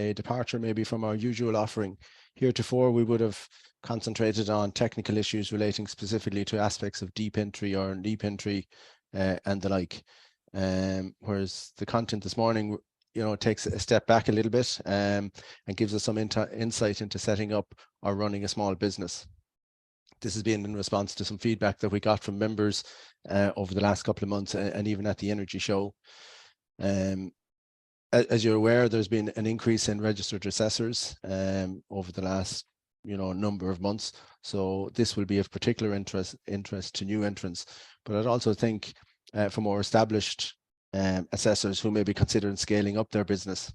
a departure maybe from our usual offering. Heretofore, we would have concentrated on technical issues relating specifically to aspects of deep entry or deep entry and the like. Whereas the content this morning, takes a step back a little bit and gives us some insight into setting up or running a small business. This has been in response to some feedback that we got from members over the last couple of months and even at the Energy Show. As you're aware, there's been an increase in registered assessors over the last number of months. So this will be of particular interest to new entrants. But I'd also think for more established assessors who may be considering scaling up their business,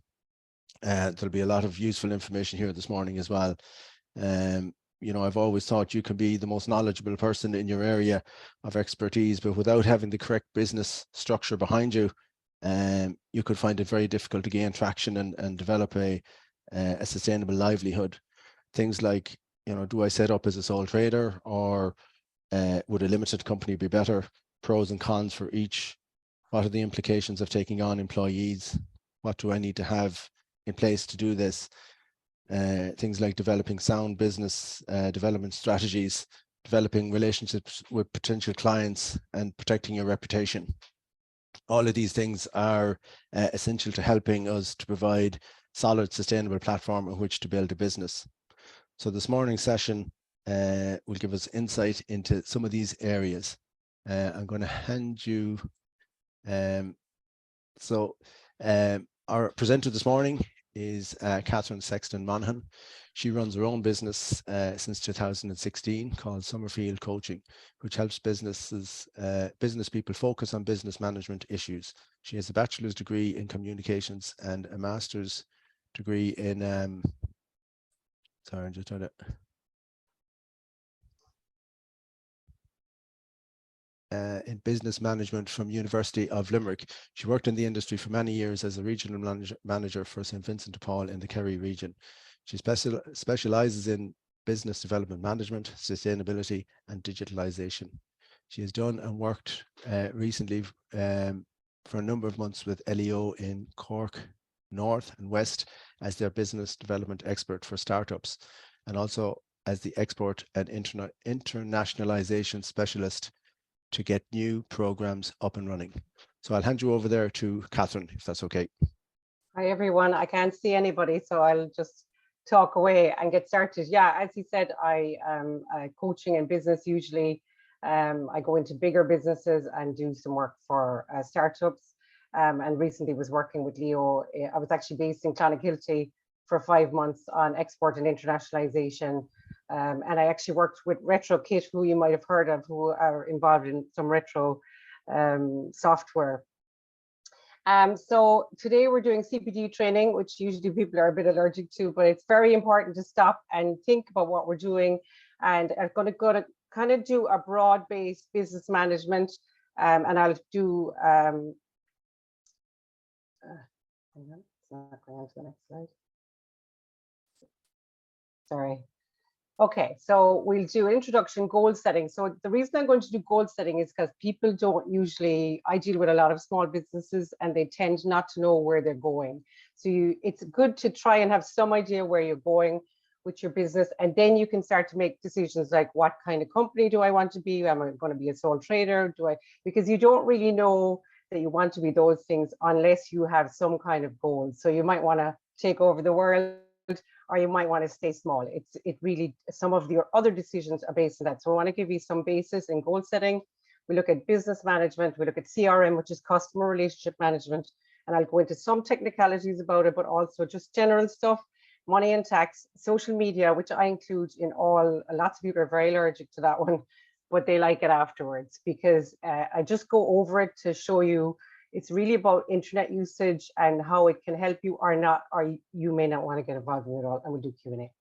there'll be a lot of useful information here this morning as well. I've always thought you can be the most knowledgeable person in your area of expertise, but without having the correct business structure behind you, you could find it very difficult to gain traction and develop a sustainable livelihood. Things like, do I set up as a sole trader, or would a limited company be better? Pros and cons for each. What are the implications of taking on employees? What do I need to have in place to do this? Things like developing sound business development strategies, developing relationships with potential clients, and protecting your reputation. All of these things are essential to helping us to provide solid, sustainable platform on which to build a business. So this morning's session will give us insight into some of these areas. I'm going to hand you. Our presenter this morning is Catherine Sexton Monaghan. She runs her own business since 2016 called Summerfield Coaching, which helps business people focus on business management issues. She has a bachelor's degree in communications and a master's degree in in business management from University of Limerick. She worked in the industry for many years as a regional manager for St. Vincent de Paul in the Kerry region. She specializes in business development management, sustainability, and digitalization. She has done and worked recently for a number of months with LEO in Cork North and West as their business development expert for startups, and also as the export and internationalization specialist to get new programs up and running. So I'll hand you over there to Catherine, if that's okay. Hi, everyone. I can't see anybody, so I'll just talk away and get started. Yeah, as he said, I am coaching in business usually. I go into bigger businesses and do some work for startups. And recently was working with Leo. I was actually based in Clonakilty for 5 months on export and internationalization. And I actually worked with RetroKit, who you might have heard of, who are involved in some retro software. So today we're doing CPD training, which usually people are a bit allergic to, but it's very important to stop and think about what we're doing. And I'm going to kind of do a broad-based business management, and I'll do. Hang on, it's not going on to the next slide. Sorry. Okay, so we'll do introduction, goal setting. So the reason I'm going to do goal setting is because people don't usually, I deal with a lot of small businesses and they tend not to know where they're going. So it's good to try and have some idea where you're going with your business, and then you can start to make decisions like, what kind of company do I want to be? Am I going to be a sole trader? Because you don't really know that you want to be those things unless you have some kind of goal. So you might want to take over the world, or you might want to stay small. It really, some of your other decisions are based on that. So I want to give you some basis in goal setting. We look at business management, we look at CRM, which is customer relationship management, and I'll go into some technicalities about it, but also just general stuff, money and tax, social media, which I include in all. Lots of people are very allergic to that one, but they like it afterwards because I just go over it to show you it's really about internet usage and how it can help you or not, or you may not want to get involved in it at all, and we'll do Q&A.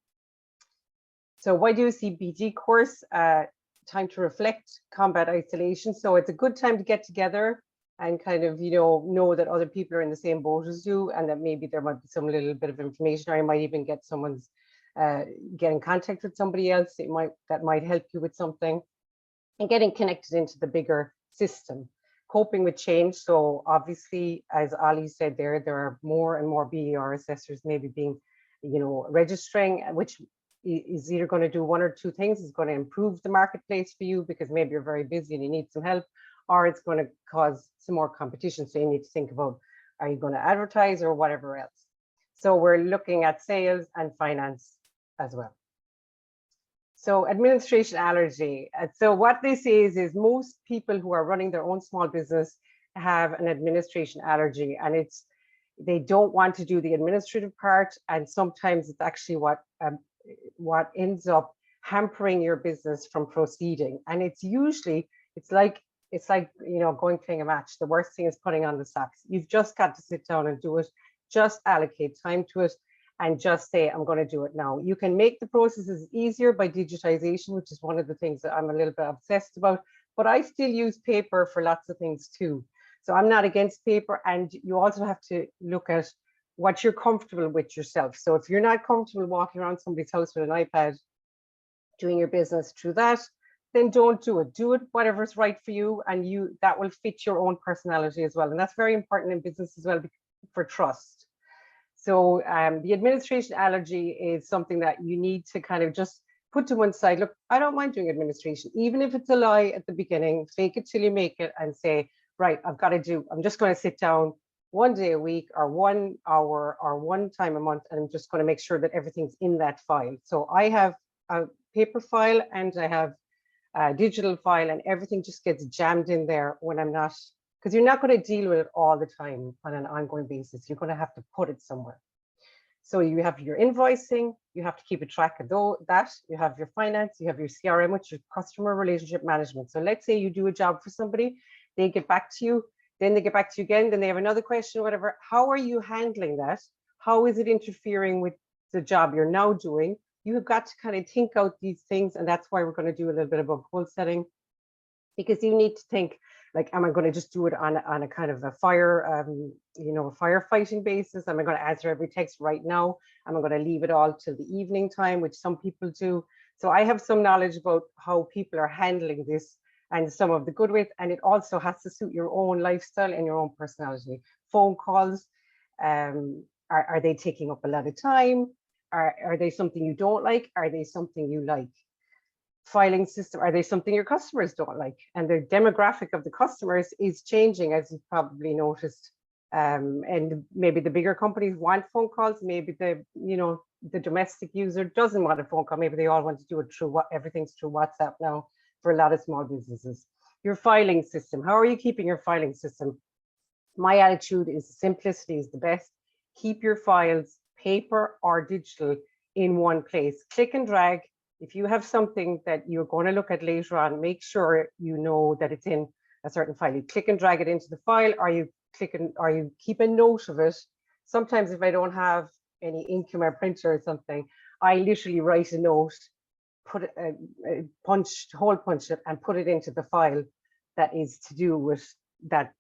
So why do a CPD course? Time to reflect, combat isolation. So it's a good time to get together and kind of, know that other people are in the same boat as you, and that maybe there might be some little bit of information, or you might even get someone's, get in contact with somebody else that might help you with something, and getting connected into the bigger system. coping with change. So obviously, as Ali said there are more and more BER assessors maybe being, registering, which is either going to do one or two things. It's going to improve the marketplace for you because maybe you're very busy and you need some help, or it's going to cause some more competition. So you need to think about, are you going to advertise or whatever else? So we're looking at sales and finance as well. So administration allergy. So what this is most people who are running their own small business have an administration allergy, and they don't want to do the administrative part, and sometimes it's actually what ends up hampering your business from proceeding. And it's like going playing a match. The worst thing is putting on the socks. You've just got to sit down and do it. Just allocate time to it and just say, I'm going to do it now. You can make the processes easier by digitization, which is one of the things that I'm a little bit obsessed about, but I still use paper for lots of things too. So I'm not against paper, and you also have to look at what you're comfortable with yourself. So if you're not comfortable walking around somebody's house with an iPad, doing your business through that, then don't do it. Do it whatever's right for you, and that will fit your own personality as well. And that's very important in business as well for trust. So the administration allergy is something that you need to kind of just put to one side. Look, I don't mind doing administration, even if it's a lie at the beginning. Fake it till you make it and say, right, I'm just going to sit down one day a week or 1 hour or one time a month, and I'm just going to make sure that everything's in that file. So I have a paper file and I have a digital file, and everything just gets jammed in there when I'm not, because you're not going to deal with it all the time on an ongoing basis. You're going to have to put it somewhere. So you have your invoicing, you have to keep a track of that, you have your finance, you have your CRM, which is customer relationship management. So let's say you do a job for somebody, they get back to you, then they get back to you again, then they have another question, whatever. How are you handling that? How is it interfering with the job you're now doing? You have got to kind of think out these things, and that's why we're going to do a little bit about goal setting, because you need to think, like, am I going to just do it on a kind of a firefighting basis? Am I going to answer every text right now? Am I going to leave it all till the evening time, which some people do? So I have some knowledge about how people are handling this and some of the good ways, and it also has to suit your own lifestyle and your own personality. Phone calls, are they taking up a lot of time? Are they something you don't like? Are they something you like? Filing system, are they something your customers don't like? And the demographic of the customers is changing, as you've probably noticed. And maybe the bigger companies want phone calls, maybe the domestic user doesn't want a phone call, maybe they all want to do it through everything's through WhatsApp now for a lot of small businesses. Your filing system, how are you keeping your filing system? My attitude is simplicity is the best. Keep your files, paper or digital, in one place. Click and drag. If you have something that you're going to look at later on, make sure you know that it's in a certain file. You click and drag it into the file, or you keep a note of it. Sometimes if I don't have any ink in my printer or something, I literally write a note, put it, hole punch it, and put it into the file that is to do with that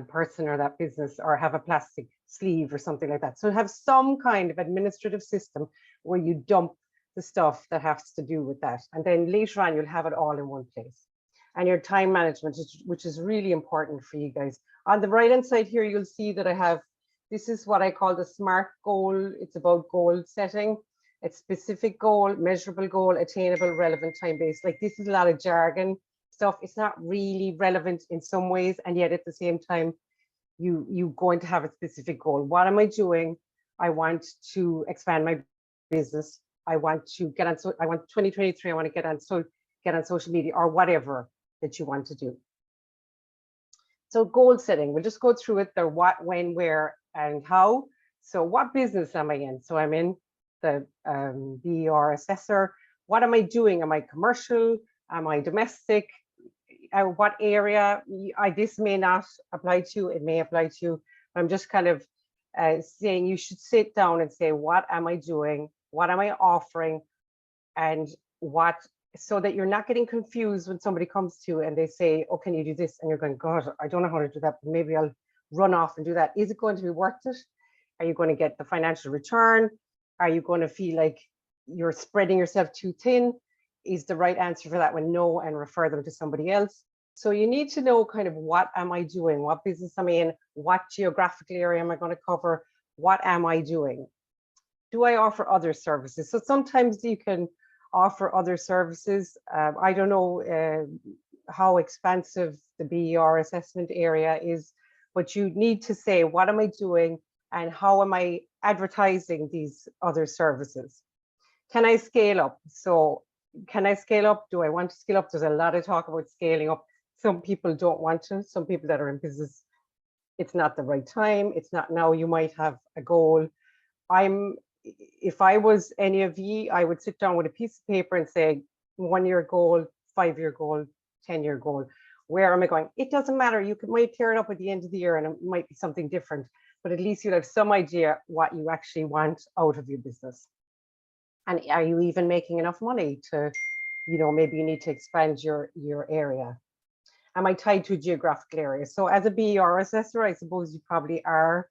person or that business, or have a plastic sleeve or something like that. So have some kind of administrative system where you dump the stuff that has to do with that. And then later on, you'll have it all in one place. And your time management, which is really important for you guys. On the right-hand side here, you'll see that I have, this is what I call the SMART goal. It's about goal setting. It's specific goal, measurable goal, attainable, relevant, time-based. Like, this is a lot of jargon stuff. It's not really relevant in some ways. And yet at the same time, you're going to have a specific goal. What am I doing? I want to expand my business. I want to get on, so I want 2023, I want to get on social media, or whatever that you want to do. So goal setting, we'll just go through it. The what, when, where, and how. So what business am I in? So I'm in the BER assessor. What am I doing? Am I commercial? Am I domestic? What area? This may not apply to you, it may apply to you. I'm just kind of saying you should sit down and say, what am I doing? What am I offering? And what, so that you're not getting confused when somebody comes to you and they say, oh, can you do this? And you're going, God, I don't know how to do that, but maybe I'll run off and do that. Is it going to be worth it? Are you going to get the financial return? Are you going to feel like you're spreading yourself too thin? Is the right answer for that one no, and refer them to somebody else? So you need to know kind of what am I doing, what business am I in, what geographical area am I going to cover, what am I doing? Do I offer other services? So sometimes you can offer other services. I don't know how expansive the BER assessment area is, but you need to say, what am I doing and how am I advertising these other services? Can I scale up? So can I scale up? Do I want to scale up? There's a lot of talk about scaling up. Some people don't want to. Some people that are in business, it's not the right time. It's not now. You might have a goal. If I was any of you, I would sit down with a piece of paper and say, 1-year goal, 5-year goal, 10-year goal. Where am I going? It doesn't matter. You might tear it up at the end of the year and it might be something different, but at least you'll have some idea what you actually want out of your business. And are you even making enough money to, maybe you need to expand your area? Am I tied to a geographical area? So as a BER assessor, I suppose you probably are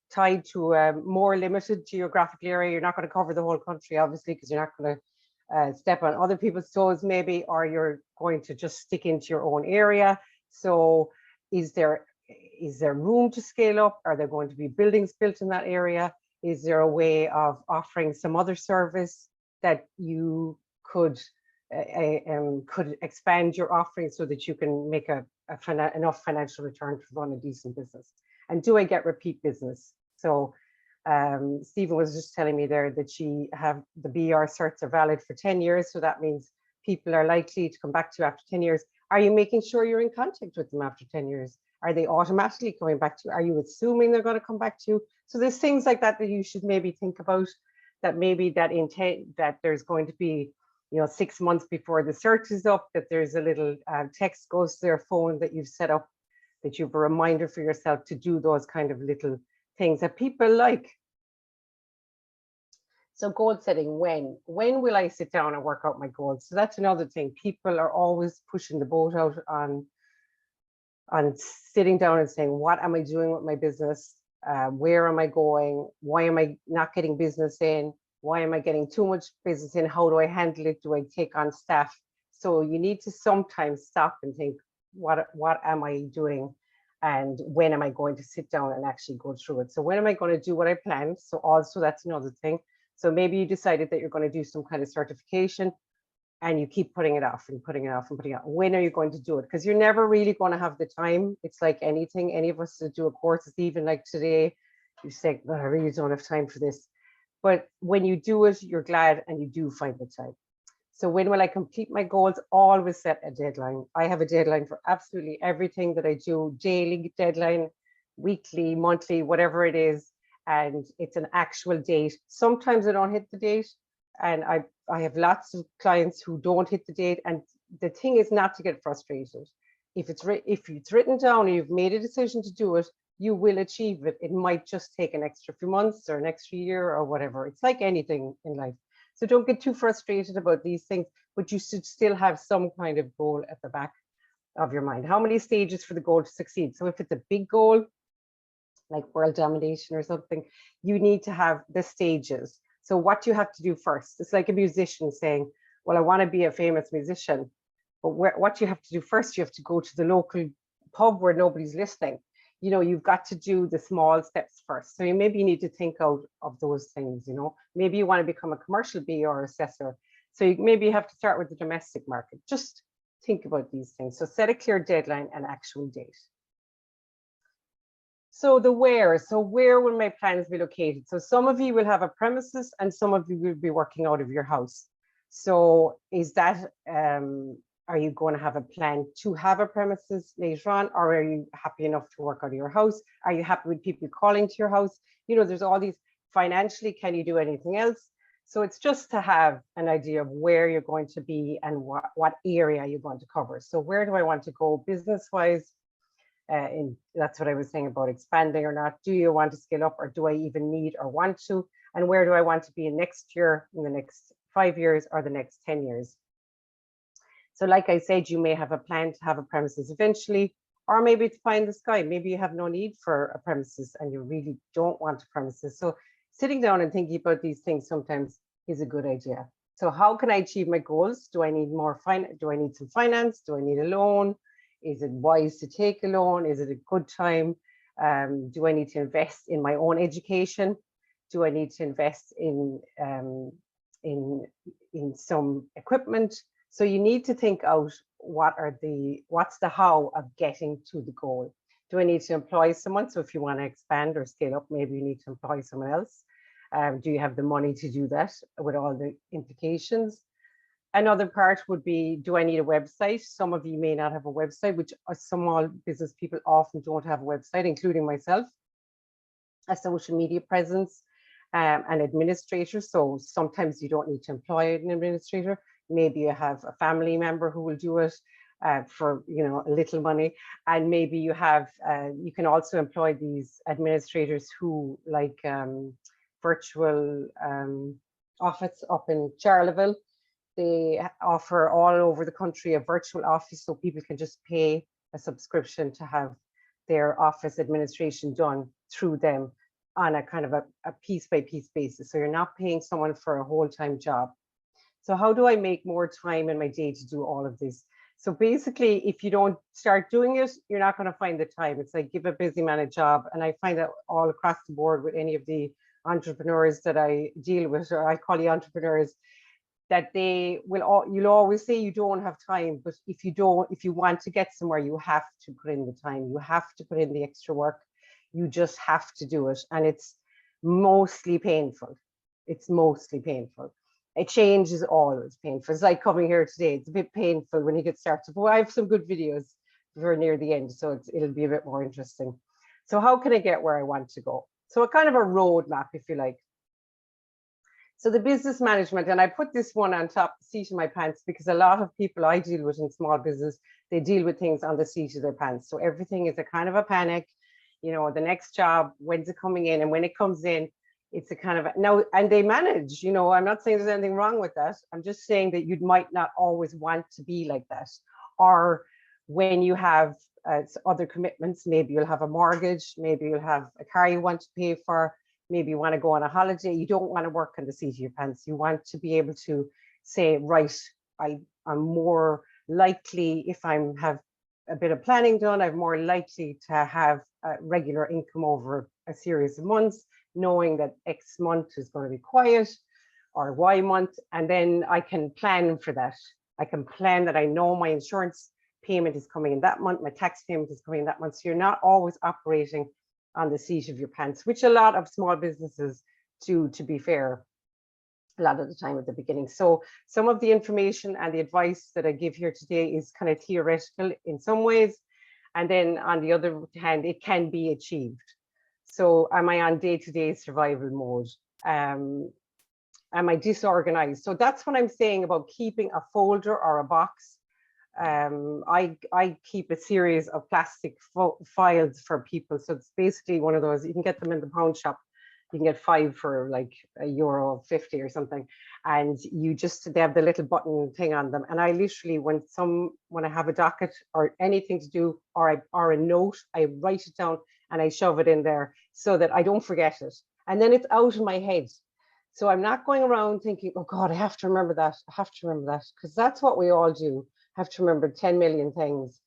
tied to a more limited geographical area. You're not going to cover the whole country, obviously, because you're not going to step on other people's toes, maybe, or you're going to just stick into your own area. So is there room to scale up? Are there going to be buildings built in that area? Is there a way of offering some other service that you could expand your offering so that you can make enough financial return to run a decent business? And do I get repeat business? So Stephen was just telling me there that the BER certs are valid for 10 years. So that means people are likely to come back to you after 10 years. Are you making sure you're in contact with them after 10 years? Are they automatically coming back to you? Are you assuming they're going to come back to you? So there's things like that that you should maybe think about, that maybe that there's going to be, 6 months before the search is up, that there's a little text goes to their phone that you've set up, that you have a reminder for yourself to do those kind of little things that people like. So goal setting, when will I sit down and work out my goals? So that's another thing. People are always pushing the boat out on sitting down and saying, what am I doing with my business? Where am I going? Why am I not getting business in? Why am I getting too much business in? How do I handle it? Do I take on staff? So you need to sometimes stop and think, what am I doing? And when am I going to sit down and actually go through it? So when am I going to do what I planned? So also that's another thing. So maybe you decided that you're going to do some kind of certification and you keep putting it off and putting it off and putting it off. When are you going to do it? Because you're never really going to have the time. It's like anything, any of us to do a course, it's even like today, you say, oh, I really don't have time for this. But when you do it, you're glad and you do find the time. So when will I complete my goals? Always set a deadline. I have a deadline for absolutely everything that I do, daily deadline, weekly, monthly, whatever it is. And it's an actual date. Sometimes I don't hit the date. And I have lots of clients who don't hit the date. And the thing is not to get frustrated. If it's written down and you've made a decision to do it, you will achieve it. It might just take an extra few months or an extra year or whatever. It's like anything in life. So don't get too frustrated about these things, but you should still have some kind of goal at the back of your mind. How many stages for the goal to succeed? So if it's a big goal, like world domination or something, you need to have the stages. So what you have to do first, it's like a musician saying, well, I want to be a famous musician, but what you have to do first, you have to go to the local pub where nobody's listening. You've got to do the small steps first. So maybe you need to think out of those things, maybe you want to become a commercial BER assessor. So maybe you have to start with the domestic market. Just think about these things. So set a clear deadline and actual date. So where will my plans be located? So some of you will have a premises and some of you will be working out of your house. So is that, are you going to have a plan to have a premises later on, or are you happy enough to work out of your house? Are you happy with people calling to your house? There's all these, financially, can you do anything else? So it's just to have an idea of where you're going to be and what area you're going to cover. So where do I want to go business-wise? That's what I was saying about expanding or not. Do you want to scale up, or do I even need or want to? And where do I want to be next year, in the next 5 years, or the next 10 years? So like I said, you may have a plan to have a premises eventually, or maybe it's pie in the sky. Maybe you have no need for a premises and you really don't want a premises. So sitting down and thinking about these things sometimes is a good idea. So how can I achieve my goals? Do I need more finance? Do I need some finance? Do I need a loan? Is it wise to take a loan? Is it a good time? Do I need to invest in my own education? Do I need to invest in some equipment? So you need to think out what's the how of getting to the goal. Do I need to employ someone? So if you want to expand or scale up, maybe you need to employ someone else. Do you have the money to do that with all the implications? Another part would be, do I need a website? Some of you may not have a website, which small business people often don't have a website, including myself. A social media presence, an administrator. So sometimes you don't need to employ an administrator. Maybe you have a family member who will do it for a little money, and maybe you have you can also employ these administrators who like virtual office up in Charleville. They offer all over the country a virtual office, so people can just pay a subscription to have their office administration done through them on a kind of a piece by piece basis. So you're not paying someone for a whole-time job. So how do I make more time in my day to do all of this? So basically, if you don't start doing it, you're not going to find the time. It's like give a busy man a job. And I find that all across the board with any of the entrepreneurs that I deal with, or I call the entrepreneurs, that you'll always say you don't have time, but if you want to get somewhere, you have to put in the time, you have to put in the extra work, you just have to do it. And it's mostly painful. It's mostly painful. A change is always painful. It's like coming here today. It's a bit painful when you get started, but I have some good videos for near the end, so it'll be a bit more interesting. So how can I get where I want to go? So a kind of a roadmap, if you like. So the business management, and I put this one on top the seat of my pants because a lot of people I deal with in small business, they deal with things on the seat of their pants. So everything is a kind of a panic, the next job, when's it coming in? And when it comes in, it's a kind of now, and they manage, I'm not saying there's anything wrong with that. I'm just saying that you might not always want to be like that. Or when you have other commitments, maybe you'll have a mortgage, maybe you'll have a car you want to pay for, maybe you want to go on a holiday. You don't want to work on the seat of your pants. You want to be able to say, right, I'm more likely, if I have a bit of planning done, I'm more likely to have a regular income over a series of months, knowing that X month is going to be quiet or Y month. And then I can plan for that. I can plan that I know my insurance payment is coming in that month, my tax payment is coming in that month. So you're not always operating on the seat of your pants, which a lot of small businesses do, to be fair, a lot of the time at the beginning. So some of the information and the advice that I give here today is kind of theoretical in some ways. And then on the other hand, it can be achieved. So am I on day-to-day survival mode? Am I disorganized? So that's what I'm saying about keeping a folder or a box. I keep a series of plastic files for people. So it's basically one of those, you can get them in the pound shop. You can get 5 for like €1.50 or something. And they have the little button thing on them. And I literally, when I have a docket or anything to do, or a note, I write it down and I shove it in there so that I don't forget it. And then it's out of my head. So I'm not going around thinking, oh God, I have to remember that. I have to remember that. Because that's what we all do. Have to remember 10 million things,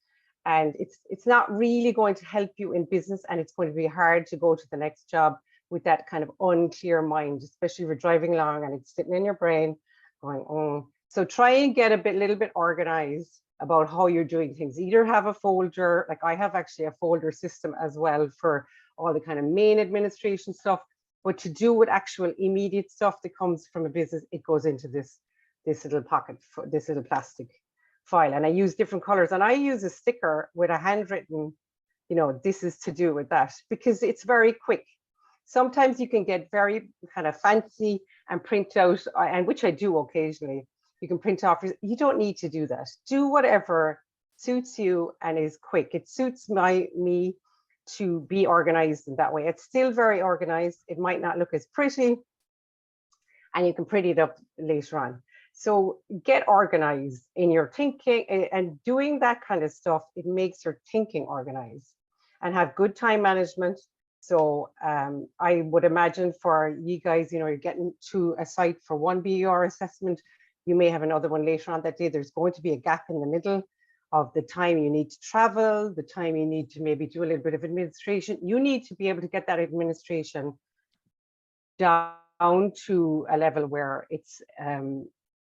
and it's not really going to help you in business, and it's going to be hard to go to the next job with that kind of unclear mind, especially if you're driving along and it's sitting in your brain going, oh. So try and get a little bit organized about how you're doing things. Either have a folder, like I have actually a folder system as well for all the kind of main administration stuff, but to do with actual immediate stuff that comes from a business, it goes into this little pocket, this little plastic file. And I use different colors, and I use a sticker with a handwritten, this is to do with that, because it's very quick. Sometimes you can get very kind of fancy and print out, and which I do occasionally. You can print off. You don't need to do that. Do whatever suits you and is quick. It suits me to be organized in that way. It's still very organized. It might not look as pretty, and you can pretty it up later on. So get organized in your thinking, and doing that kind of stuff, it makes your thinking organized, and have good time management. So I would imagine for you guys, you're getting to a site for one BER assessment, you may have another one later on that day. There's going to be a gap in the middle of the time you need to travel, the time you need to maybe do a little bit of administration. You need to be able to get that administration down to a level where it's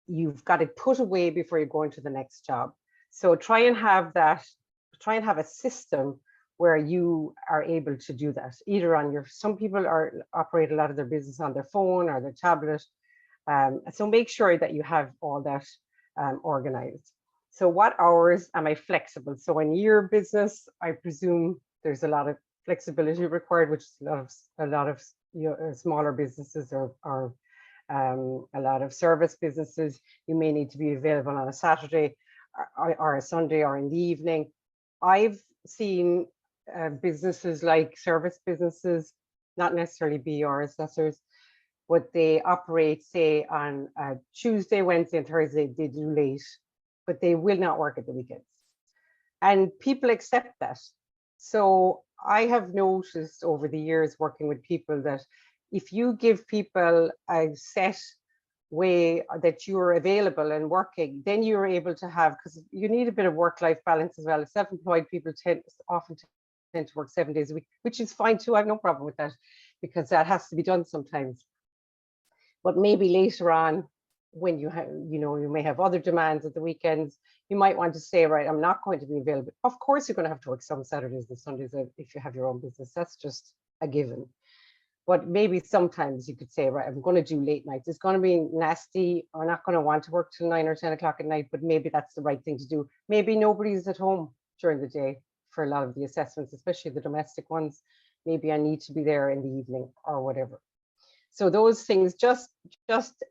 you've got it put away before you go into the next job. So try and have a system where you are able to do that, either on your, some people operate a lot of their business on their phone or their tablet. So make sure that you have all that organized. So what hours am I flexible? So in your business, I presume there's a lot of flexibility required, which is a lot of smaller businesses or a lot of service businesses. You may need to be available on a Saturday or a Sunday or in the evening. I've seen businesses like service businesses, not necessarily BR assessors, but they operate, say, on Tuesday, Wednesday, and Thursday, they do late, but they will not work at the weekends. And people accept that. So I have noticed over the years working with people that if you give people a set way that you're available and working, then you're able to have, because you need a bit of work-life balance as well. Self-employed people often tend to work 7 days a week, which is fine too. I have no problem with that, because that has to be done sometimes. But maybe later on, when you have, you may have other demands at the weekends, you might want to say, right, I'm not going to be available. Of course, you're going to have to work some Saturdays and Sundays if you have your own business. That's just a given. But maybe sometimes you could say, right, I'm going to do late nights. It's going to be nasty. I'm not going to want to work till 9 or 10 o'clock at night, but maybe that's the right thing to do. Maybe nobody's at home during the day for a lot of the assessments, especially the domestic ones. Maybe I need to be there in the evening or whatever. So those things, just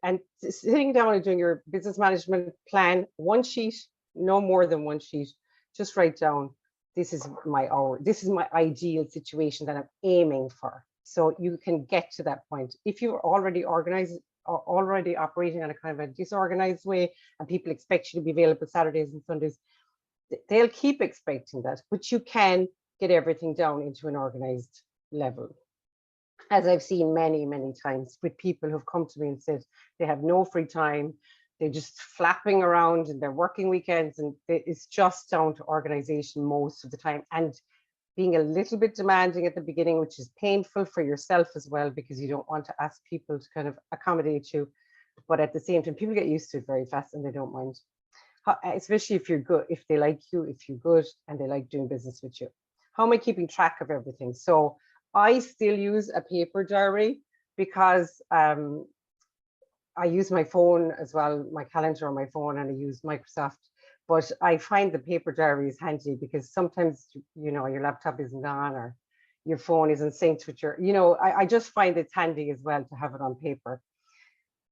and sitting down and doing your business management plan, one sheet, no more than one sheet, just write down, this is my hour, this is my ideal situation that I'm aiming for. So you can get to that point. If you're already organized, or already operating on a kind of a disorganized way, and people expect you to be available Saturdays and Sundays, they'll keep expecting that, but you can get everything down into an organized level. As I've seen many, many times with people who've come to me and said they have no free time, they're just flapping around and they're working weekends, and it's just down to organization most of the time, and being a little bit demanding at the beginning, which is painful for yourself as well, because you don't want to ask people to kind of accommodate you. But at the same time, people get used to it very fast and they don't mind, especially if you're good, if they like you, if you're good and they like doing business with you. How am I keeping track of everything? So I still use a paper diary, because I use my phone as well, my calendar on my phone, and I use Microsoft. But I find the paper diary is handy, because sometimes, your laptop isn't on or your phone isn't synced with your, I just find it's handy as well to have it on paper.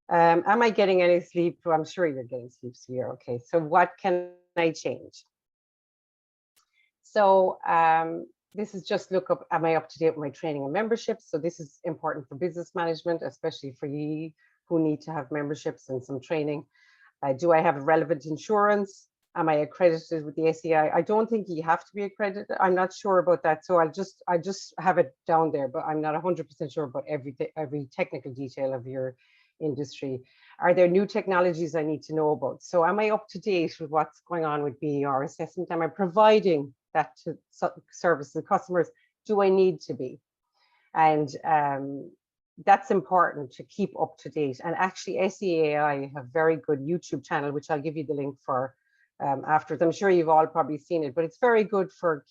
Am I getting any sleep? Well, I'm sure you're getting sleep, so you're okay. So what can I change? So this is just look up, am I up to date with my training and memberships? So this is important for business management, especially for you who need to have memberships and some training. Do I have relevant insurance? Am I accredited with the SEI? I don't think you have to be accredited. I'm not sure about that. So I just have it down there, but I'm not 100% sure about every technical detail of your industry. Are there new technologies I need to know about? So am I up to date with what's going on with BER assessment? Am I providing that to service and customers? Do I need to be? And that's important to keep up to date. And actually SEAI have very good YouTube channel, which I'll give you the link for afterwards. I'm sure you've all probably seen it, but it's very good for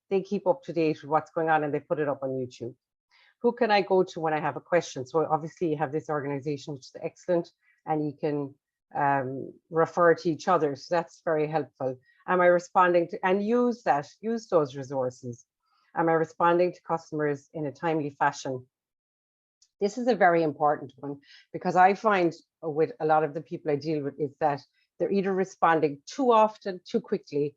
they keep up to date with what's going on, and they put it up on YouTube. Who can I go to when I have a question? So obviously you have this organization, which is excellent, and you can refer to each other. So that's very helpful. Am I responding to, and use those resources? Am I responding to customers in a timely fashion? This is a very important one, because I find with a lot of the people I deal with is that they're either responding too often, too quickly,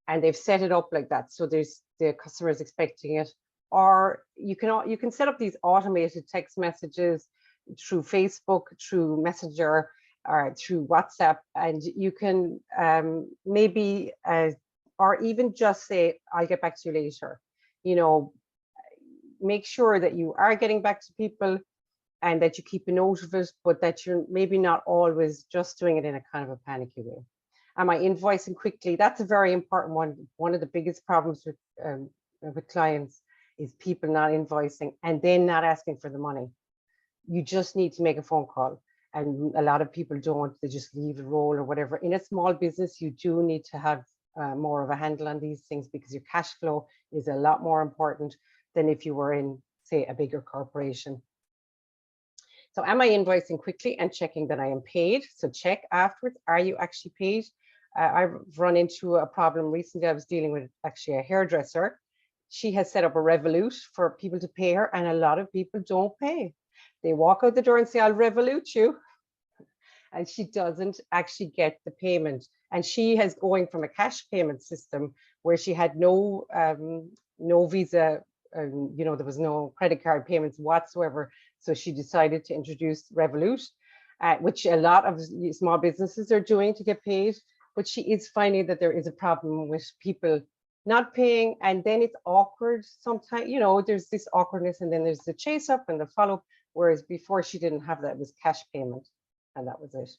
and they've set it up like that. So the customer is expecting it, or you can set up these automated text messages through Facebook, through Messenger, or through WhatsApp, and you can maybe, or even just say, I'll get back to you later. Make sure that you are getting back to people and that you keep a note of it, but that you're maybe not always just doing it in a kind of a panicky way. Am I invoicing quickly? That's a very important one. One of the biggest problems with clients is people not invoicing and then not asking for the money. You just need to make a phone call. And a lot of people don't, they just leave the role or whatever. In a small business, you do need to have more of a handle on these things, because your cash flow is a lot more important than if you were in, say, a bigger corporation. So am I invoicing quickly and checking that I am paid? So check afterwards, are you actually paid? I've run into a problem recently. I was dealing with actually a hairdresser. She has set up a Revolut for people to pay her, and a lot of people don't pay. They walk out the door and say, I'll Revolut you. And she doesn't actually get the payment. And she has going from a cash payment system where she had no Visa, there was no credit card payments whatsoever. So she decided to introduce Revolut, which a lot of small businesses are doing to get paid. But she is finding that there is a problem with people not paying, and then it's awkward sometimes. There's this awkwardness, and then there's the chase up and the follow up. Whereas before she didn't have that, it was cash payment, and that was it.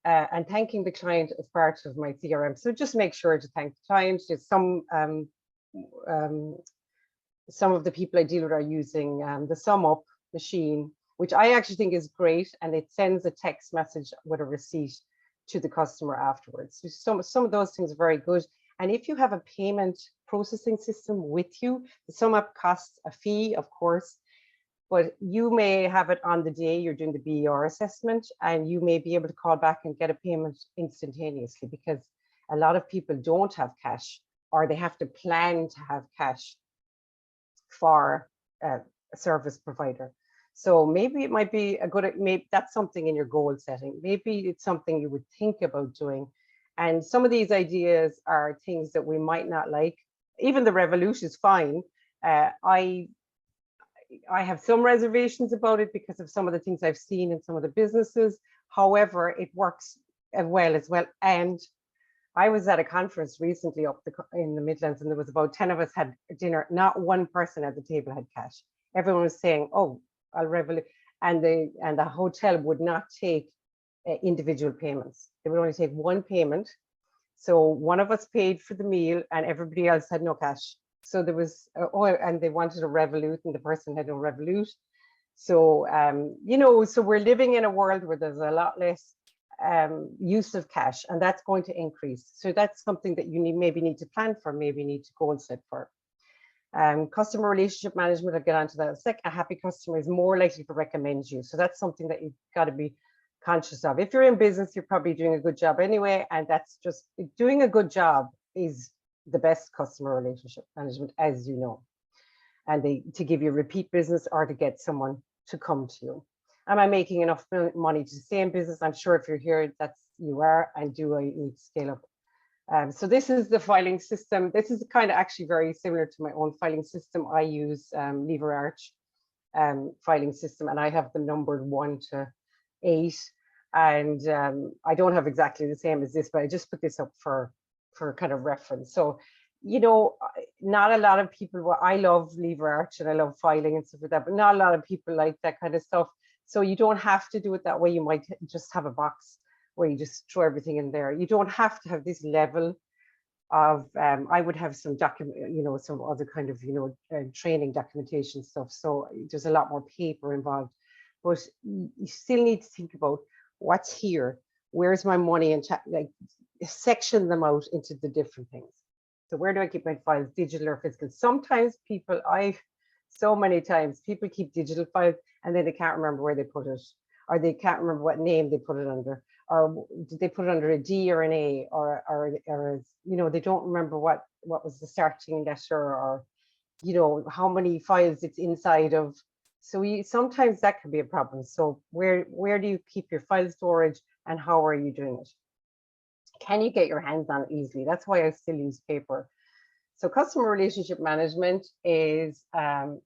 And thanking the client as part of my CRM. So just make sure to thank the client. There's some of the people I deal with are using the sum up machine, which I actually think is great, and it sends a text message with a receipt to the customer afterwards. So some of those things are very good. And if you have a payment processing system with you, the sum up costs a fee, of course, but you may have it on the day you're doing the BER assessment, and you may be able to call back and get a payment instantaneously, because a lot of people don't have cash, or they have to plan to have cash for a service provider. So maybe it might be maybe that's something in your goal setting. Maybe it's something you would think about doing. And some of these ideas are things that we might not like. Even the Revolut is fine. I have some reservations about it because of some of the things I've seen in some of the businesses. However, it works as well. And I was at a conference recently in the Midlands, and there was about 10 of us had dinner. Not one person at the table had cash. Everyone was saying, "Oh, I'll Revolut," and the hotel would not take individual payments. They would only take one payment. So one of us paid for the meal, and everybody else had no cash. So there was and they wanted a Revolut, and the person had no Revolut. So so we're living in a world where there's a lot less use of cash, and that's going to increase. So that's something that you maybe need to plan for, maybe need to goal set for. Customer relationship management, I'll get onto that in a second. A happy customer is more likely to recommend you. So that's something that you've got to be conscious of. If you're in business, you're probably doing a good job anyway, and that's just doing a good job is the best customer relationship management, as you know, and to give you repeat business or to get someone to come to you. Am I making enough money to stay in business? I'm sure if you're here, you are, and do I need to scale up? So this is the filing system. This is kind of actually very similar to my own filing system. I use LeverArch filing system, and I have them numbered 1 to 8. And I don't have exactly the same as this, but I just put this up for kind of reference. So, not a lot of people, well, I love LeverArch and I love filing and stuff like that, but not a lot of people like that kind of stuff. So you don't have to do it that way. You might just have a box where you just throw everything in there. You don't have to have this level of, I would have some document, some other kind of, training documentation stuff. So there's a lot more paper involved, but you still need to think about what's here, where's my money, and section them out into the different things. So where do I keep my files, digital or physical? Sometimes so many times people keep digital files and then they can't remember where they put it, or they can't remember what name they put it under, or did they put it under a D or an A, or they don't remember what was the starting letter, or how many files it's inside of. So sometimes that can be a problem. So where do you keep your file storage, and how are you doing it? Can you get your hands on it easily? That's why I still use paper. So customer relationship management is,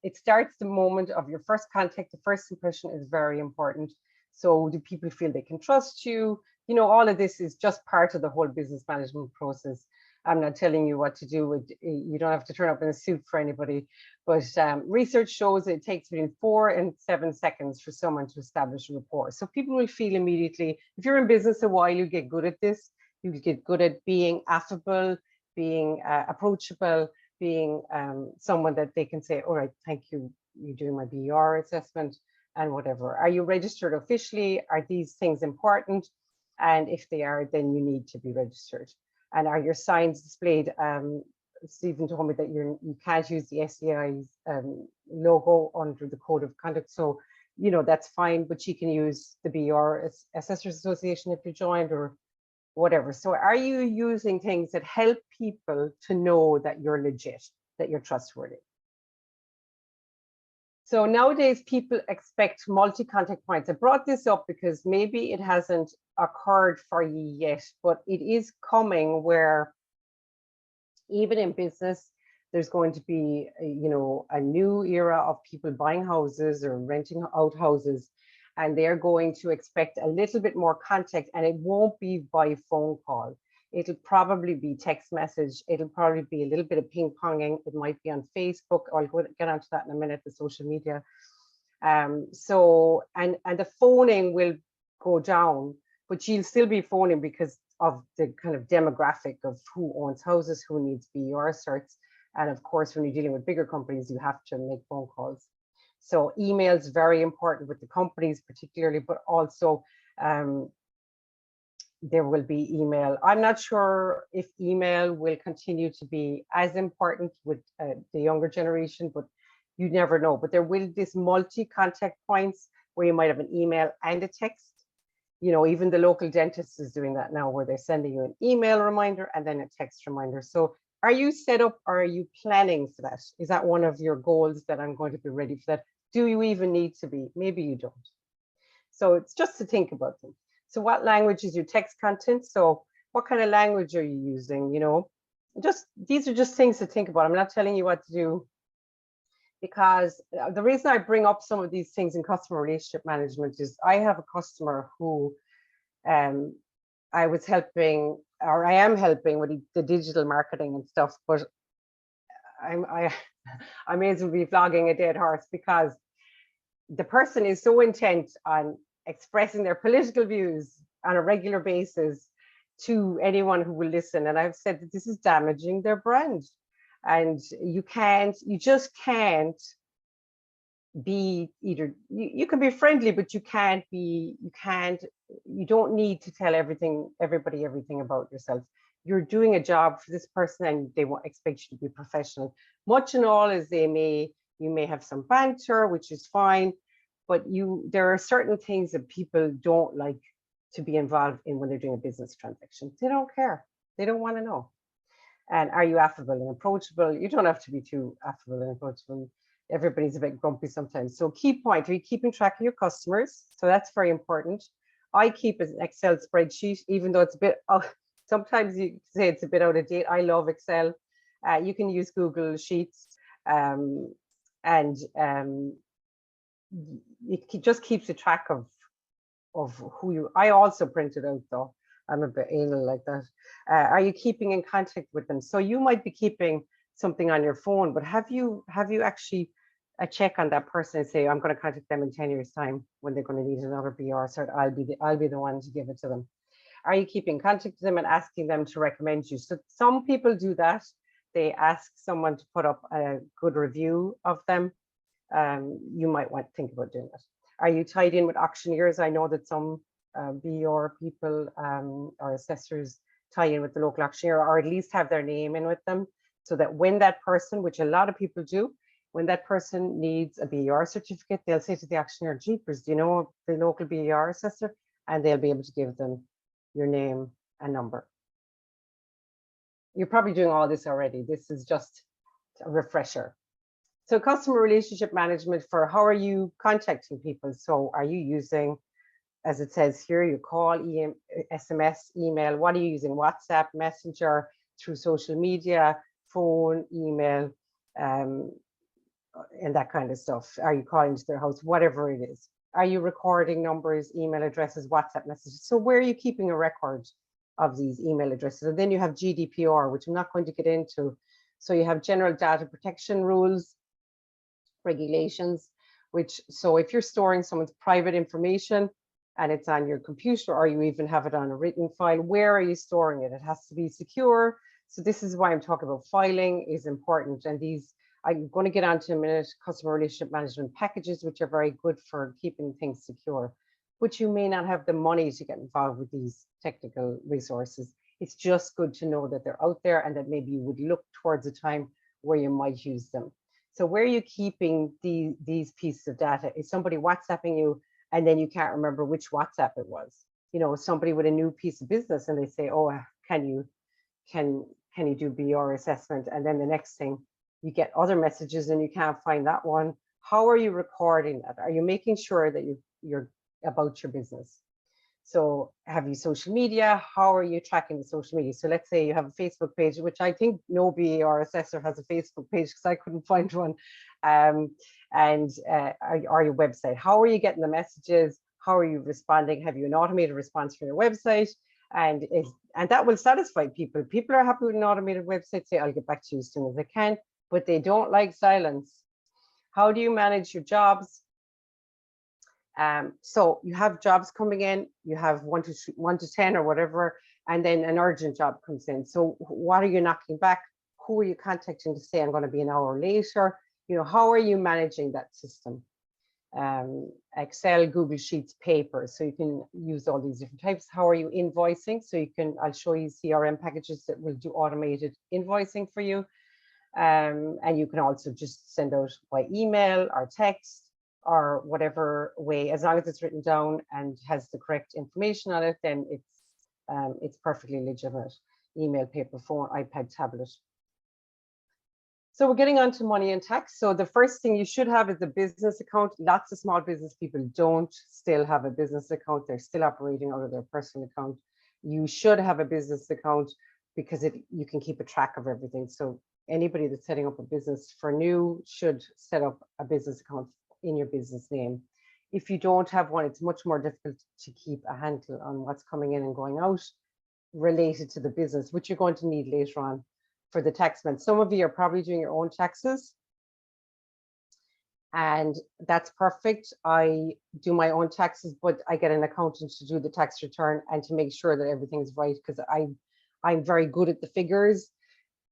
it starts the moment of your first contact. The first impression is very important. So do people feel they can trust you? All of this is just part of the whole business management process. I'm not telling you what to do. You don't have to turn up in a suit for anybody. But research shows it takes between 4 and 7 seconds for someone to establish a rapport. So people will feel immediately, if you're in business a while, you get good at this. You get good at being affable, being approachable, being someone that they can say, all right, thank you, you're doing my BR assessment and whatever. Are you registered officially? Are these things important? And if they are, then you need to be registered. And are your signs displayed? Stephen told me that you can't use the SEI's logo under the code of conduct. So, you know, that's fine, but you can use the BR Assessors Association if you joined or whatever. So are you using things that help people to know that you're legit, that you're trustworthy? So nowadays people expect multi-contact points. I brought this up because maybe it hasn't occurred for you yet, but it is coming where even in business, there's going to be, you know, a new era of people buying houses or renting out houses, and they're going to expect a little bit more contact, and it won't be by phone call. It'll probably be text message. It'll probably be a little bit of ping ponging. It might be on Facebook. I'll get onto that in a minute, the social media. So, and the phoning will go down, but you'll still be phoning because of the kind of demographic of who owns houses, who needs BER certs. And of course, when you're dealing with bigger companies, you have to make phone calls. So email is very important with the companies particularly, but also there will be email. I'm not sure if email will continue to be as important with the younger generation, but you never know. But there will this multi-contact points where you might have an email and a text. You know, even the local dentist is doing that now, where they're sending you an email reminder and then a text reminder. So are you set up or are you planning for that? Is that one of your goals, that I'm going to be ready for that? Do you even need to be? Maybe you don't. So it's just to think about them. So what language is your text content? So what kind of language are you using? You know, just these are just things to think about. I'm not telling you what to do, because the reason I bring up some of these things in customer relationship management is I have a customer who I was helping, or I am helping with the digital marketing and stuff, but I may as well be flogging a dead horse, because the person is so intent on expressing their political views on a regular basis to anyone who will listen. And I've said that this is damaging their brand. And you just can't be either, you can be friendly, but you don't need to tell everybody everything about yourself. You're doing a job for this person and they won't expect you to be professional. Much and all as you may have some banter, which is fine, but there are certain things that people don't like to be involved in when they're doing a business transaction. They don't care. They don't want to know. And are you affable and approachable? You don't have to be too affable and approachable. Everybody's a bit grumpy sometimes. So key point, are you keeping track of your customers? So that's very important. I keep an Excel spreadsheet, even though it's a bit, sometimes you say it's a bit out of date. I love Excel. You can use Google Sheets, and it just keeps a track of who you. I also print it out though. I'm a bit anal like that. Are you keeping in contact with them? So you might be keeping something on your phone, but have you actually a check on that person and say, I'm going to contact them in 10 years time when they're going to need another BR cert. I'll be the one to give it to them. Are you keeping contact with them and asking them to recommend you? So some people do that. They ask someone to put up a good review of them. You might want to think about doing that. Are you tied in with auctioneers? I know that some BR people or assessors tie in with the local auctioneer, or at least have their name in with them, so that when that person, which a lot of people do, when that person needs a BR certificate, they'll say to the auctioneer, jeepers, do you know the local BR assessor? And they'll be able to give them your name and number. You're probably doing all this already. This is just a refresher. So customer relationship management for how are you contacting people? So are you using, as it says here, you call, SMS, email? What are you using? WhatsApp, Messenger, through social media, phone, email, and that kind of stuff? Are you calling to their house? Whatever it is. Are you recording numbers, email addresses, WhatsApp messages? So where are you keeping a record of these email addresses. And then you have GDPR, which I'm not going to get into. So you have general data protection rules, regulations, which, so if you're storing someone's private information and it's on your computer, or you even have it on a written file, where are you storing it? It has to be secure. So this is why I'm talking about filing is important. And these, I'm going to get on to in a minute, customer relationship management packages, which are very good for keeping things secure. But you may not have the money to get involved with these technical resources. It's just good to know that they're out there and that maybe you would look towards a time where you might use them. So where are you keeping these pieces of data? Is somebody WhatsApping you and then you can't remember which WhatsApp it was? You know, somebody with a new piece of business and they say, oh, can you do BR assessment? And then the next thing, you get other messages and you can't find that one. How are you recording that? Are you making sure that you're about your business? So have you social media? How are you tracking the social media? So let's say you have a Facebook page, which I think no BAR assessor has a Facebook page because I couldn't find one. Or your website. How are you getting the messages? How are you responding? Have you an automated response for your website? And that will satisfy people. People are happy with an automated website, say, I'll get back to you as soon as I can, but they don't like silence. How do you manage your jobs? So you have jobs coming in, you have 1 to 10 or whatever, and then an urgent job comes in. So what are you knocking back? Who are you contacting to say I'm going to be an hour later? You know, how are you managing that system? Excel, Google Sheets, paper. So you can use all these different types. How are you invoicing? So you can, I'll show you CRM packages that will do automated invoicing for you. And you can also just send out by email or text or whatever way, as long as it's written down and has the correct information on it, then it's perfectly legitimate. Email, paper, phone, iPad, tablet. So we're getting on to money and tax. So the first thing you should have is a business account. Lots of small business people don't still have a business account. They're still operating out of their personal account. You should have a business account because you can keep a track of everything. So anybody that's setting up a business for new should set up a business account in your business name. If you don't have one, it's much more difficult to keep a handle on what's coming in and going out related to the business, which you're going to need later on for the taxman. Some of you are probably doing your own taxes, and that's perfect. I do my own taxes, but I get an accountant to do the tax return and to make sure that everything's right, because I'm very good at the figures,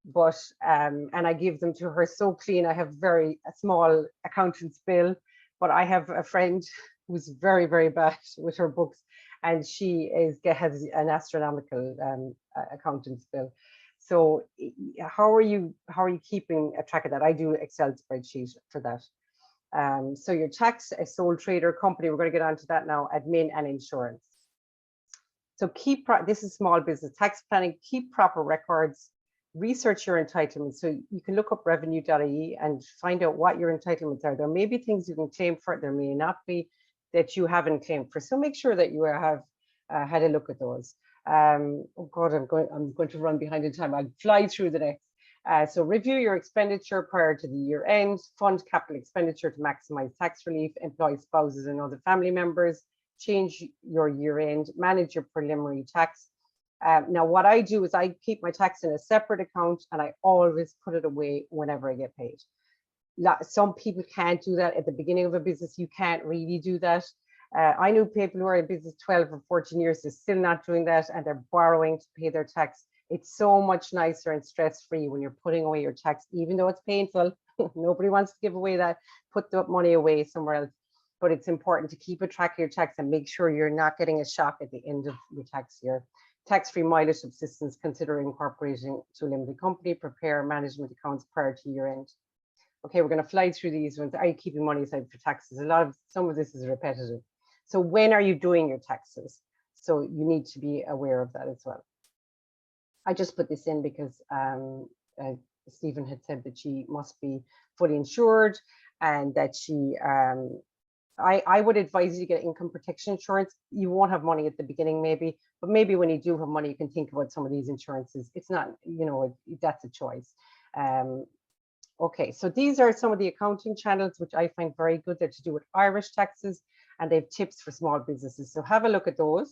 but and I give them to her so clean. I have a small accountant's bill, but I have a friend who's very, very bad with her books, and she has an astronomical accountant's bill. So how are you keeping a track of that? I do Excel spreadsheet for that. So your tax, a sole trader company, we're going to get onto that now, admin and insurance. So this is small business tax planning, keep proper records, research your entitlements. So you can look up revenue.ie and find out what your entitlements are. There may be things you can claim for, there may not be that you haven't claimed for. So make sure that you have had a look at those. Oh God, I'm going to run behind in time. I'll fly through the next. So review your expenditure prior to the year end, fund capital expenditure to maximize tax relief, employ spouses and other family members, change your year end, manage your preliminary tax. Now what I do is I keep my tax in a separate account and I always put it away whenever I get paid. Some people can't do that at the beginning of a business. You can't really do that. I knew people who are in business 12 or 14 years, they're still not doing that and they're borrowing to pay their tax. It's so much nicer and stress-free when you're putting away your tax, even though it's painful. Nobody wants to give away that, put the money away somewhere else. But it's important to keep a track of your tax and make sure you're not getting a shock at the end of your tax year. Tax-free mileage subsistence, consider incorporating to a limited company, prepare management accounts prior to year end. Okay, we're going to fly through these ones. Are you keeping money aside for taxes? Some of this is repetitive. So when are you doing your taxes? So you need to be aware of that as well. I just put this in because Stephen had said that she must be fully insured and that she, I would advise you to get income protection insurance. You won't have money at the beginning maybe, but maybe when you do have money, you can think about some of these insurances. It's not, you know, that's a choice. Okay, so these are some of the accounting channels, which I find very good. They're to do with Irish taxes and they have tips for small businesses. So have a look at those.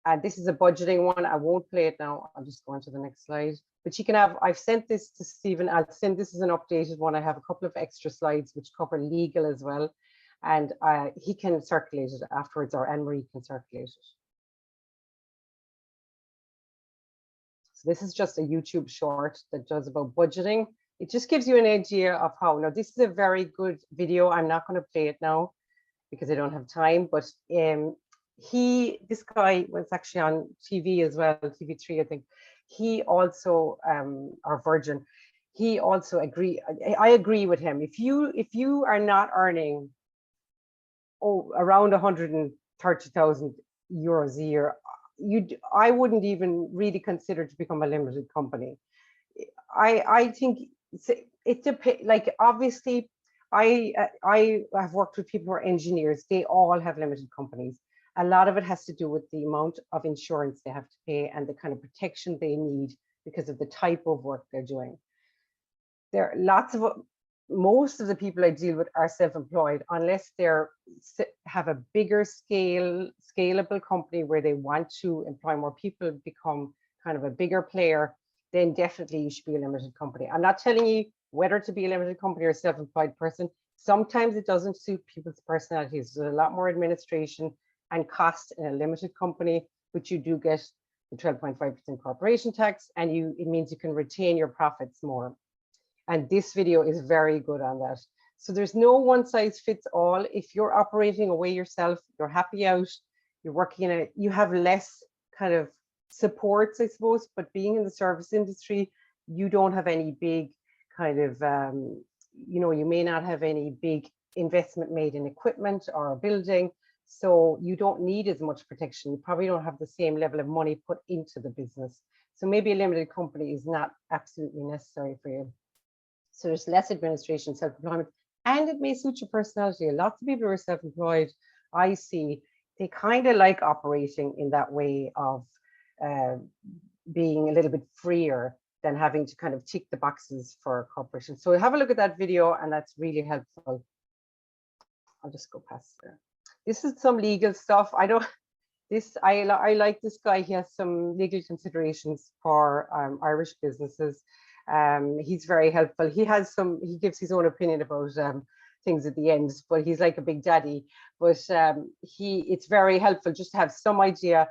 And this is a budgeting one. I won't play it now. I'll just go on to the next slide. But you can have, I've sent this to Stephen. I'll send this as an updated one. I have a couple of extra slides which cover legal as well. And he can circulate it afterwards, or Anne-Marie can circulate it. So this is just a YouTube short that does about budgeting. It just gives you an idea of how. Now, this is a very good video. I'm not going to play it now because I don't have time, but this guy was actually on TV as well, TV3, I think. He also, or Virgin, he also I agree with him. If you are not earning around 130,000 euros a year, I wouldn't even really consider to become a limited company. I think it depends. Like, obviously, I have worked with people who are engineers. They all have limited companies. A lot of it has to do with the amount of insurance they have to pay and the kind of protection they need because of the type of work they're doing. There are most of the people I deal with are self-employed, unless have a bigger scalable company where they want to employ more people, become kind of a bigger player, then definitely you should be a limited company. I'm not telling you whether to be a limited company or a self-employed person. Sometimes it doesn't suit people's personalities. There's a lot more administration and cost in a limited company, but you do get the 12.5% corporation tax, and it means you can retain your profits more. And this video is very good on that. So there's no one size fits all. If you're operating away yourself, you're happy out, you're working you have less kind of supports, I suppose, but being in the service industry, you don't have any big kind of, you may not have any big investment made in equipment or a building. So you don't need as much protection. You probably don't have the same level of money put into the business. So maybe a limited company is not absolutely necessary for you. So there's less administration, self-employment, and it may suit your personality. Lots of people who are self-employed, I see, they kind of like operating in that way of being a little bit freer than having to kind of tick the boxes for a corporation. So have a look at that video, and that's really helpful. I'll just go past there. This is some legal stuff. I like this guy. He has some legal considerations for Irish businesses. He's very helpful. He gives his own opinion about things at the end, but he's like a big daddy. But it's very helpful just to have some idea.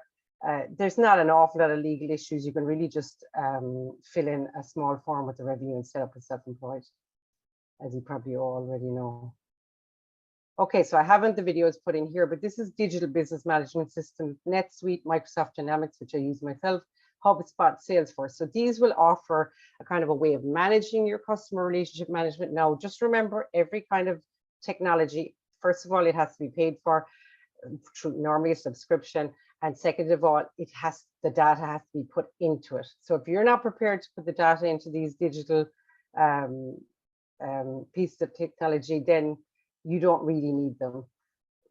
There's not an awful lot of legal issues. You can really just fill in a small form with the revenue and set up as self-employed, as you probably already know. Okay, so I haven't the videos put in here, but this is digital business management system, NetSuite, Microsoft Dynamics, which I use myself, HubSpot, Salesforce. So these will offer a kind of a way of managing your customer relationship management. Now, just remember, every kind of technology, first of all, it has to be paid for through normally a subscription. And second of all, the data has to be put into it. So if you're not prepared to put the data into these digital pieces of technology, then you don't really need them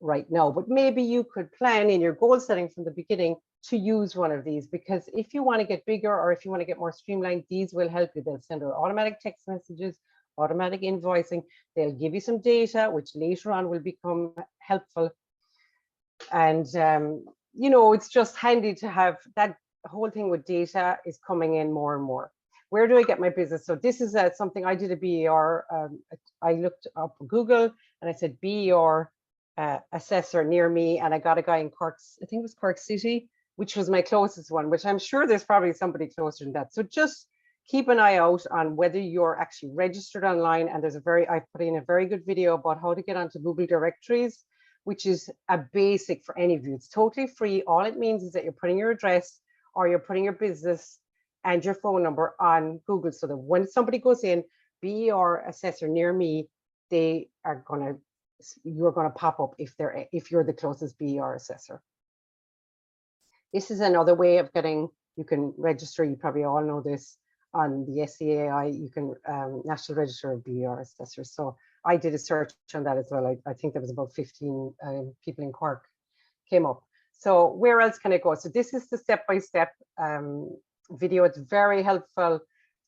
right now. But maybe you could plan in your goal setting from the beginning to use one of these, because if you want to get bigger or if you want to get more streamlined, these will help you. They'll send out automatic text messages, automatic invoicing. They'll give you some data, which later on will become helpful. And, it's just handy to have that. Whole thing with data is coming in more and more. Where do I get my business? So this is something I did a BER. I looked up Google and I said BER assessor near me, and I got a guy in Cork, I think it was Cork City, which was my closest one, which I'm sure there's probably somebody closer than that. So just keep an eye out on whether you're actually registered online. And I put in a very good video about how to get onto Google directories, which is a basic for any of you. It's totally free. All it means is that you're putting your address or you're putting your business and your phone number on Google, so that when somebody goes in, BER assessor near me, you're gonna pop up if you're the closest BER assessor. This is another way of you can register. You probably all know this on the SCAI. You can National Register of BER assessors. So I did a search on that as well. I think there was about 15 people in Cork came up. So where else can I go? So this is the step-by-step video. It's very helpful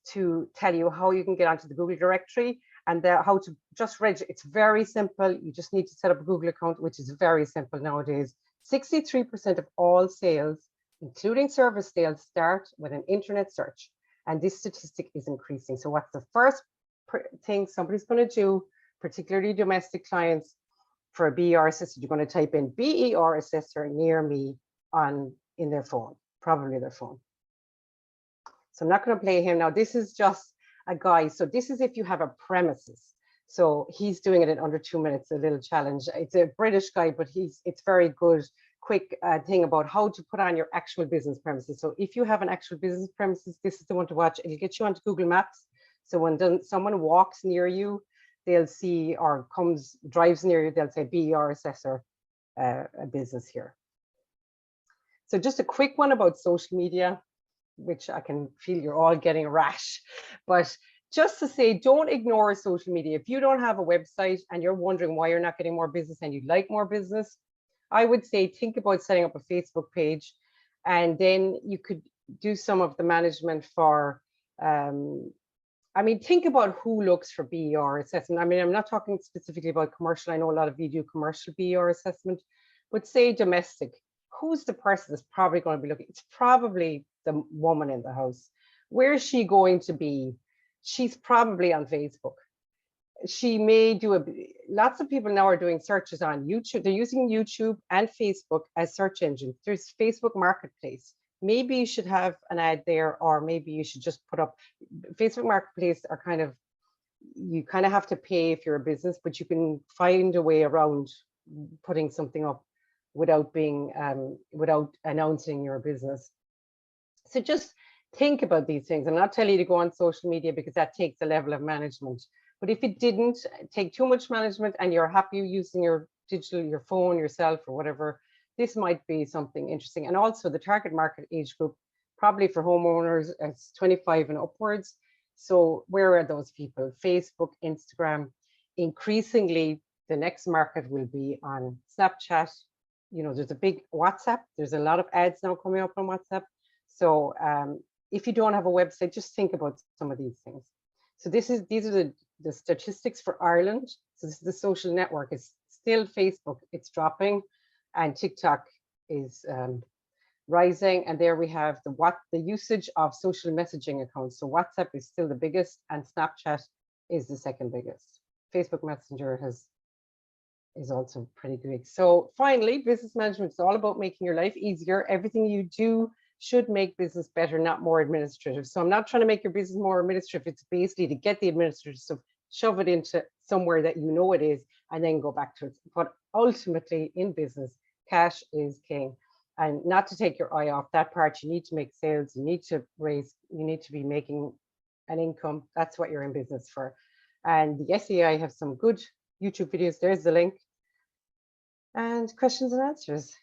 to tell you how you can get onto the Google directory and how to just register. It's very simple. You just need to set up a Google account, which is very simple nowadays. 63% of all sales including service sales, start with an internet search. And this statistic is increasing. So what's the first thing somebody's going to do, particularly domestic clients, for a BER assessor? You're going to type in BER assessor near me in their phone, probably their phone. So I'm not going to play him now. This is just a guy. So this is if you have a premises. So he's doing it in under 2 minutes, a little challenge. It's a British guy, but it's very good, quick thing about how to put on your actual business premises. So if you have an actual business premises, this is the one to watch. It'll get you onto Google Maps. So when someone walks near you, they'll see, or drives near you, they'll say BER assessor, a business here. So just a quick one about social media, which I can feel you're all getting a rash, but just to say, don't ignore social media. If you don't have a website and you're wondering why you're not getting more business and you'd like more business, I would say think about setting up a Facebook page, and then you could do some of the management for, think about who looks for BER assessment. I'm not talking specifically about commercial. I know a lot of you do commercial BER assessment, but say domestic. Who's the person that's probably going to be looking? It's probably the woman in the house. Where is she going to be? She's probably on Facebook. She may do lots of people now are doing searches on YouTube. They're using YouTube and Facebook as search engines. There's Facebook Marketplace. Maybe you should have an ad there, or maybe you should just put up. Facebook Marketplace are you kind of have to pay if you're a business, but you can find a way around putting something up without announcing your business. So just think about these things. I'm not telling you to go on social media because that takes a level of management. But if it didn't take too much management and you're happy using your phone, yourself, or whatever, this might be something interesting. And also the target market age group, probably for homeowners, it's 25 and upwards. So where are those people? Facebook, Instagram. Increasingly, the next market will be on Snapchat. There's a big WhatsApp. There's a lot of ads now coming up on WhatsApp. So if you don't have a website, just think about some of these things. So these are the statistics for Ireland. So this is the social network. It's still Facebook. It's dropping, and TikTok is rising. And there we have the usage of social messaging accounts. So WhatsApp is still the biggest, and Snapchat is the second biggest. Facebook Messenger is also pretty big. So finally, business management is all about making your life easier. Everything you do should make business better, not more administrative. So I'm not trying to make your business more administrative. It's basically to get the administrative stuff, shove it into somewhere that you know it is, and then go back to it. But ultimately in business, cash is king. And not to take your eye off that part, you need to make sales, you need to be making an income. That's what you're in business for. And the SEI have some good YouTube videos. There's the link. And questions and answers.